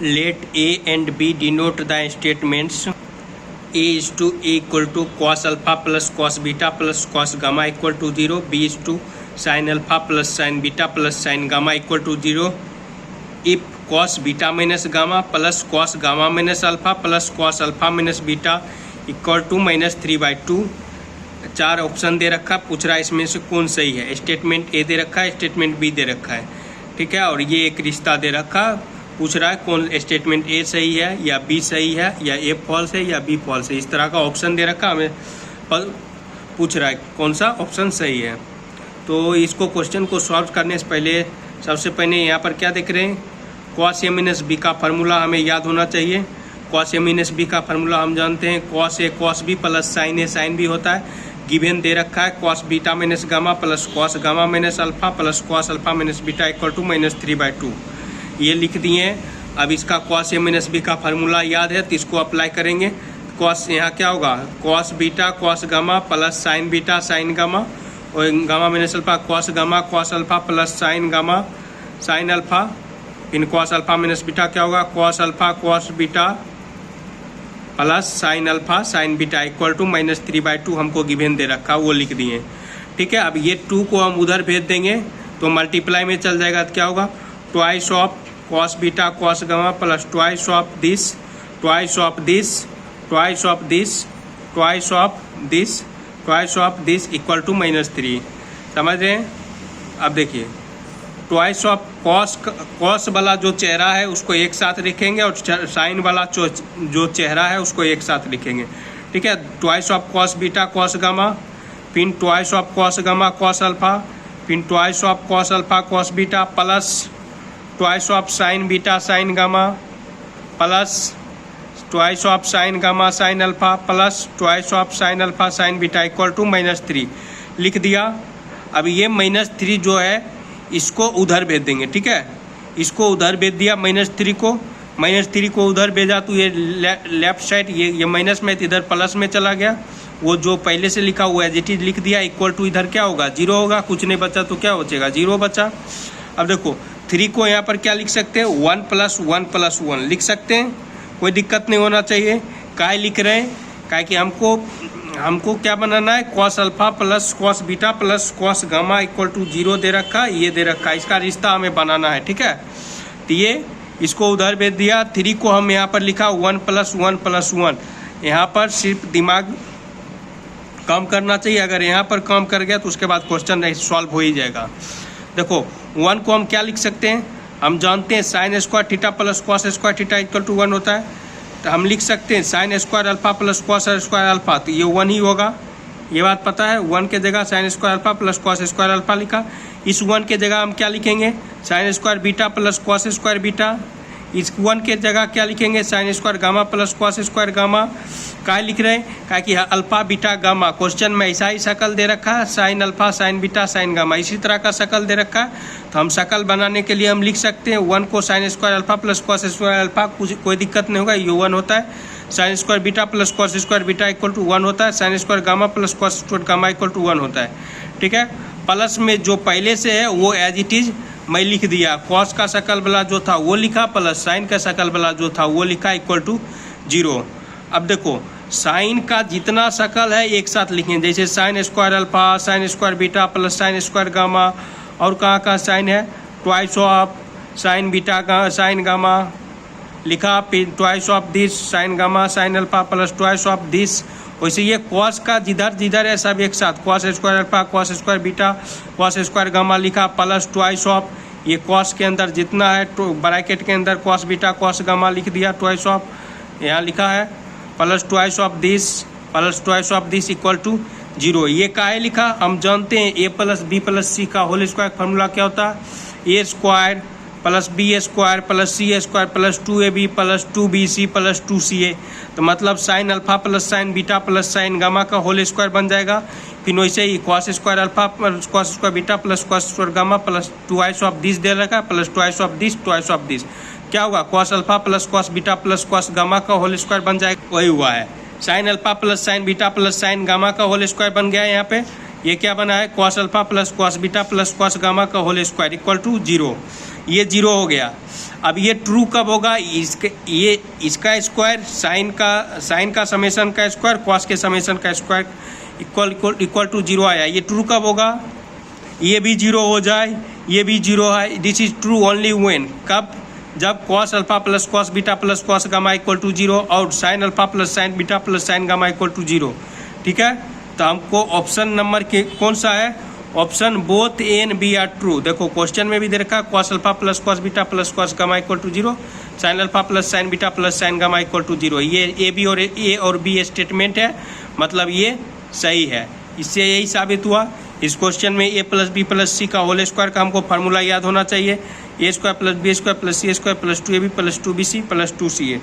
Let A and B denote the statements A is to A equal to cos alpha plus cos beta plus cos gamma equal to 0. B is to sin alpha plus sin beta plus sin gamma equal to 0. If cos beta minus gamma plus cos gamma minus alpha plus cos alpha minus beta equal to -3/2। 4 option दे रखा, पूछ रहा है इसमें से कौन सही है। स्टेटमेंट ए दे रखा है, स्टेटमेंट बी दे रखा है, ठीक है। और ये एक रिश्ता दे रखा, पूछ रहा है कौन स्टेटमेंट ए सही है या बी सही है या ए फॉल्स है या बी फॉल्स है। इस तरह का ऑप्शन दे रखा, हमें पूछ रहा है कौन सा ऑप्शन सही है। तो इसको क्वेश्चन को सॉल्व करने से पहले सबसे पहले यहाँ पर क्या देख रहे हैं, कॉस ए माइनस बी का फार्मूला हमें याद होना चाहिए। कॉस ए माइनस बी का फार्मूला हम जानते हैं, cos A cos B plus sine A sine B होता है। गिवन दे रखा है cos beta minus gamma plus cos gamma minus alpha plus cos alpha minus beta equal to -3/2। ये लिख दिए हैं। अब इसका कॉस ए माइनस बी का फार्मूला याद है तो इसको अप्लाई करेंगे। कॉस यहाँ क्या होगा, cos beta cos gamma plus sine beta sine gamma और gamma minus alpha cos alpha plus sine gamma sine alpha. In cos alpha minus beta क्या होगा, cos alpha cos beta plus sine alpha sine beta equal to -3/2 हमको given दे रखा, वो लिख दिए, ठीक है। अब ये 2 को हम उधर भेज देंगे तो मल्टीप्लाई में चल जाएगा तो क्या होगा, twice of cos beta cos gamma plus twice of this twice of this twice of this twice of this twice of this equal to -3। समझ रहे हैं। अब देखिए ट्वाइस ऑफ कॉस वाला जो चेहरा है उसको एक साथ लिखेंगे और साइन वाला जो चेहरा है उसको एक साथ लिखेंगे, ठीक है। Twice of cos beta cos gamma, फिर twice of cos gamma cos alpha, फिर twice of cos alpha cos beta plus twice of sine beta sine gamma plus twice of sine gamma sine alpha plus twice of sine alpha sine beta equal to -3 लिख दिया। अब ये -3 जो है इसको उधर भेज देंगे, ठीक है। इसको उधर भेज दिया -3 को उधर भेजा तो ये लेफ्ट साइड ये माइनस में इधर प्लस में चला गया। वो जो पहले से लिखा हुआ है एज इट इज लिख दिया, इक्वल टू इधर क्या होगा 0 होगा, कुछ नहीं बचा तो क्या बचेगा 0 बचा। अब देखो 3 को यहाँ पर क्या लिख सकते हैं, 1 + 1 + 1 लिख सकते हैं, कोई दिक्कत नहीं होना चाहिए। काय लिख रहे हैं, काय कि हमको क्या बनाना है, cos alpha plus cos beta plus cos gamma equal to 0 दे रखा, ये दे रखा, इसका रिश्ता हमें बनाना है, ठीक है। तो ये इसको उधर भेज दिया। 3 को हम यहाँ पर लिखा 1 + 1 + 1। यहाँ पर सिर्फ दिमाग काम करना चाहिए, अगर यहाँ पर काम कर गया तो उसके बाद क्वेश्चन सॉल्व हो ही जाएगा। देखो 1 को हम क्या लिख सकते हैं, हम जानते हैं sine square theta plus cos square theta equal to 1 होता है। तो हम लिख सकते हैं sine square alpha plus cos square alpha, तो ये 1 ही होगा, ये बात पता है। 1 के जगह sign square alpha plus cos square alpha लिखा। इस 1 के जगह हम क्या लिखेंगे, sign square beta plus cos square beta. इस 1 के जगह क्या लिखेंगे, sign square gamma plus cos square gamma. क्या लिख रहे हैं, क्या कि अल्फा बीटा गामा, क्वेश्चन में ऐसा ही शकल दे रखा है, sign alpha sine beta sine gamma, इसी तरह का शकल दे रखा है। तो हम शकल बनाने के लिए हम लिख सकते हैं 1 को sine square alpha plus cos square alpha, कोई दिक्कत नहीं होगा, ये 1 होता है। Sine square beta plus cos square beta equal to 1 होता है। Sine square gamma plus cos square gamma equal to 1 होता है, ठीक है। प्लस में जो पहले से है वो एज इट इज मैं लिख दिया, कॉस का शकल वाला जो था वो लिखा प्लस साइन का शकल वाला जो था वो लिखा इक्वल टू 0। अब देखो साइन का जितना शकल है एक साथ लिखें, जैसे sign square alpha sign square beta plus sign square gamma, और कहाँ साइन है, ट्वाइस ऑफ साइन बीटा का साइन गामा लिखा, फिर twice of this sign gamma sine alpha plus twice of this. वैसे ये कॉस का जिधर है सब एक साथ, cos square alpha cos square beta cos square gamma लिखा प्लस ट्वाइस ऑफ, ये कॉस के अंदर जितना है ब्रैकेट के अंदर कॉस बीटा कॉस गामा लिख दिया, ट्वाइस ऑफ यहाँ लिखा है plus twice of this equal to 0। ये काहे लिखा, हम जानते हैं a + b + c का होल स्क्वायर फार्मूला क्या होता है, a square plus B square plus C square plus 2ab plus 2bc plus 2ca। तो मतलब sine alpha plus sine beta plus sine gamma का होल स्क्वायर बन जाएगा। फिर वैसे ही cos square alpha plus cos square beta plus cos square gamma plus twice of this दे रखा प्लस ट्वाइस ऑफ दिस क्या होगा, cos alpha plus cos beta plus cos gamma का होल स्क्वायर बन जाएगा, वही हुआ है। Sign alpha plus sine beta plus sine gamma का होल स्क्वायर बन गया है। यहाँ पे ये क्या बना है, cos alpha plus cos beta plus cos gamma का होल स्क्वायर इक्वल टू 0। ये 0 हो गया। अब ये ट्रू कब होगा, इसका स्क्वायर साइन का समेशन का स्क्वायर कॉस के समेशन का स्क्वायर इक्वल टू 0 आया, ये ट्रू कब होगा, ये भी 0 हो जाए, ये भी 0 है। This is true only when, कब, जब cos alpha plus cos beta plus cos gamma equal to 0 और sine alpha plus sine beta plus sine gamma equal to 0। ठीक है, तो हमको ऑप्शन नंबर के कौन सा है, option both A and B are true. देखो क्वेश्चन में भी दे रखा है cos alpha plus cos beta plus cos gamma equal to 0, sine alpha plus sine beta plus sine gamma equal to 0। ये ए और बी स्टेटमेंट है, मतलब ये सही है। इससे यही साबित हुआ। इस क्वेश्चन में A plus B plus C का होल स्क्वायर का हमको फार्मूला याद होना चाहिए, A square plus B square plus C square plus 2ab plus 2bc plus 2ca।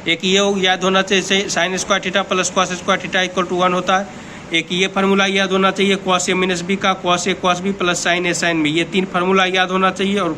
एक ये याद होना चाहिए sine square theta plus cos square theta equal to 1 होता है। एक ये फार्मूला याद होना चाहिए कॉस ए माइनस बी का, cos A cos B plus sine A sine B, ये 3 फार्मूला याद होना चाहिए। और